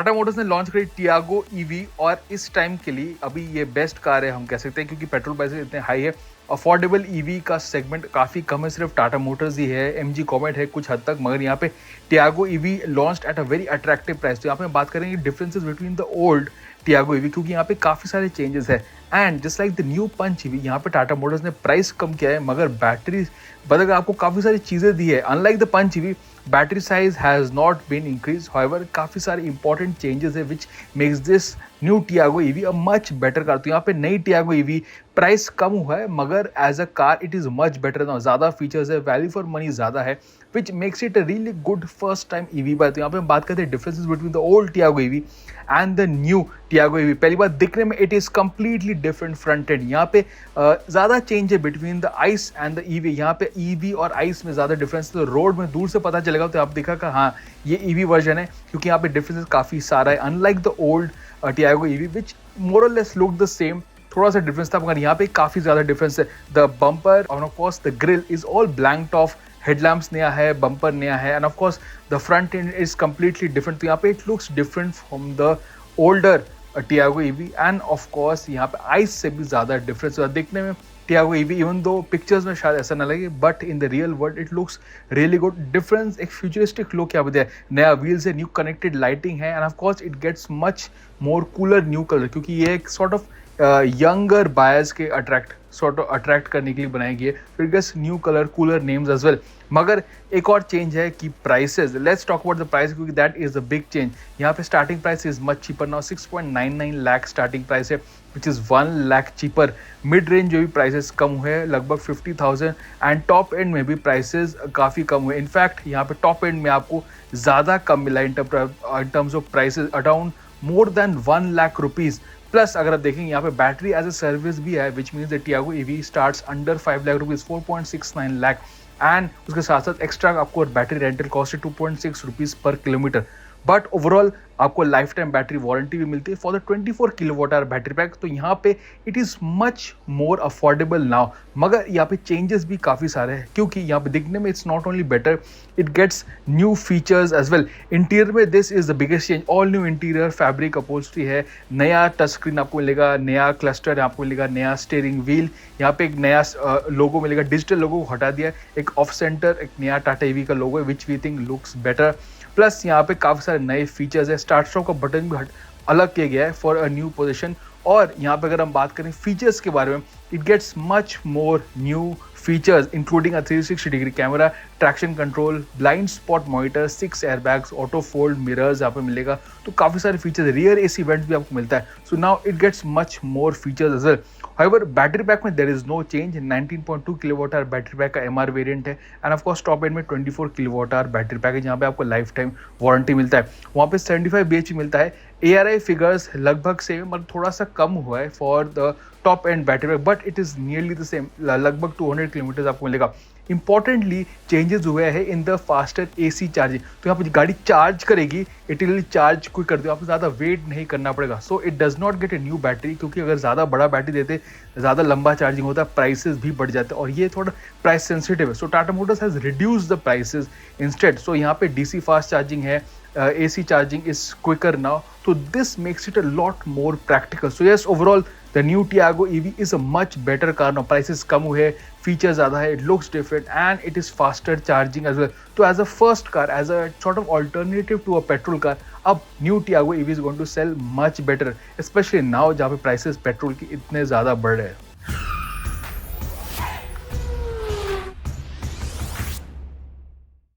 Tata Motors ने launch करी Tiago EV और इस टाइम के लिए अभी ये बेस्ट कार है हम कह सकते हैं, क्योंकि पेट्रोल प्राइसेस इतने हाई है। अफोर्डेबल ईवी का सेगमेंट काफ़ी कम है, सिर्फ टाटा मोटर्स ही है, एमजी कॉमेट है कुछ हद तक, मगर यहाँ पे Tiago EV launched at a very attractive price. तो यहाँ पे बात करेंगे differences between the old Tiago EV, क्योंकि यहाँ पे काफ़ी सारे चेंजेस है। And just like the new Punch EV, यहाँ पे टाटा मोटर्स ने प्राइस कम किया है मगर बैटरी बदल आपको काफ़ी सारी चीज़ें दी है। Unlike the Punch EV, battery size has not been increase, however काफ़ी सारे इंपॉर्टेंट चेंजेस है which makes this new Tiago EV a much better car. तो यहाँ पे नई टियागो ईवी प्राइस कम हुआ है मगर as a car it is much better ना, ज़्यादा फीचर्स है, वैल्यू फॉर मनी ज़्यादा है, which makes it a really good first time EV buy. तो यहाँ पे हम बात करते हैं differences between the old Tiago EV and the new Tiago EV. पहली बात, दिखने में it is completely different front end. यहाँ पे ज़्यादा चेंज है between the ICE and the EV. यहाँ पे ईवी और आइस में ज़्यादा डिफरेंस तो रोड में दूर से पता चलेगा, तो आप देखा कि हाँ ये ईवी वर्जन है, क्योंकि यहाँ पे डिफरेंसेस काफ़ी सारा है। Unlike the old Tiago EV which more और लेस लुक द सेम, थोड़ा सा डिफरेंस था मगर यहाँ पे काफ़ी ज़्यादा डिफरेंस है। द बम्पर और of course the grill is all blanked of, headlamps नया है, बम्पर नया है, and of course the front end is completely different. तो यहाँ पे it looks different from the older Tiago EV and of course यहाँ पे आइस से भी ज़्यादा डिफरेंस हुआ देखने में। टियागो ईवी इवन दो पिक्चर्स में शायद ऐसा ना लगे, but in the real world it looks really good. Difference एक फ्यूचरिस्टिक लुक यहाँ पे दिया है, नया व्हील्स है, न्यू कनेक्टेड लाइटिंग है, and of course it gets much more cooler new colour, क्योंकि ये एक सॉर्ट ऑफ यंगर बायर्स के अट्रैक्ट करने के लिए बनाई गई है। फिर gets new colour cooler names as well. मगर एक और चेंज है कि prices, let's talk about the price, क्योंकि that is the big change. यहाँ पे starting price is much cheaper now, 6.99 lakh starting price है, which is 1 lakh cheaper. Mid range जो भी प्राइसेस कम हुए हैं लगभग 50,000, एंड टॉप एंड में भी प्राइसेस काफ़ी कम हुए। इनफैक्ट यहाँ पे टॉप एंड में आपको ज़्यादा कम मिला in terms of prices, around more than 1 lakh rupees. Plus अगर आप देखेंगे यहाँ पे बैटरी एज ए सर्विस भी है, which means the Tiago EV starts under 5 lakh rupees, 4.69 lakh, and उसके साथ साथ एक्स्ट्रा आपको बैटरी रेंटल कॉस्ट है 2.6 रुपीज़ पर किलोमीटर। बट ओवरऑल आपको लाइफ टाइम बैटरी वारंटी भी मिलती है for the 24 kilowatt hour battery pack. तो यहाँ पे it is much more affordable now, मगर यहाँ पे चेंजेस भी काफ़ी सारे हैं, क्योंकि यहाँ पे दिखने में it's not only better, it gets new features as well. Interior में this is the biggest change, all new interior, fabric upholstery है, नया टच स्क्रीन आपको मिलेगा, नया क्लस्टर आपको मिलेगा, नया स्टीयरिंग व्हील, यहाँ पे एक नया लोगो मिलेगा, डिजिटल लोगो हटा दिया है, एक ऑफ सेंटर, एक नया टाटा ईवी का लोगो है which we think looks better. Plus यहाँ पे काफ़ी सारे नए फीचर्स है, स्टार्ट स्टॉप का बटन भी अलग किया गया है फॉर अ न्यू पोजीशन। और यहाँ पे अगर हम बात करें फीचर्स के बारे में, it gets much more new features including a 360 degree camera, traction control, blind spot monitor, 6 airbags, auto fold mirrors यहाँ पे मिलेगा। तो काफ़ी सारे फीचर्स, रियर एसी वेंट्स भी आपको मिलता है। So now it gets much more features as well. However battery pack में there is no change, 19.2 kilowatt hour battery pack का एमआर वेरिएंट है, and of course top end में 24 kilowatt hour battery pack है, जहाँ पे आपको life time warranty मिलता है। वहाँ पे 75 bhp मिलता है। ARI फिगर्स लगभग सेम, मतलब थोड़ा सा कम हुआ है for the top and battery pack, but it is nearly the same, लगभग 200 किलोमीटर आपको मिलेगा। इंपॉर्टेंटली चेंजेस हुए हैं in the faster AC charging. तो यहाँ पर गाड़ी चार्ज करेगी, इट विल चार्ज क्विक कर दो, आपको ज़्यादा वेट नहीं करना पड़ेगा। So it does not gate a new battery, क्योंकि अगर ज़्यादा बड़ा बैटरी देते, ज़्यादा लंबा चार्जिंग होता, प्राइसेस भी बढ़ जाते, और ये थोड़ा प्राइस सेंसिटिव है। So Tata Motors has reduce the prices instead. So यहाँ पे DC फास्ट चार्जिंग है, AC charging is quicker now, so this makes it a lot more practical. So yes, overall the new Tiago EV is a much better car now. Prices कम हुए, features ज़्यादा है, it looks different, and it is faster charging as well. So as a first car, as a sort of alternative to a petrol car, अब new Tiago EV is going to sell much better, especially now जहाँ पे prices petrol की इतने ज़्यादा बढ़ रहे हैं।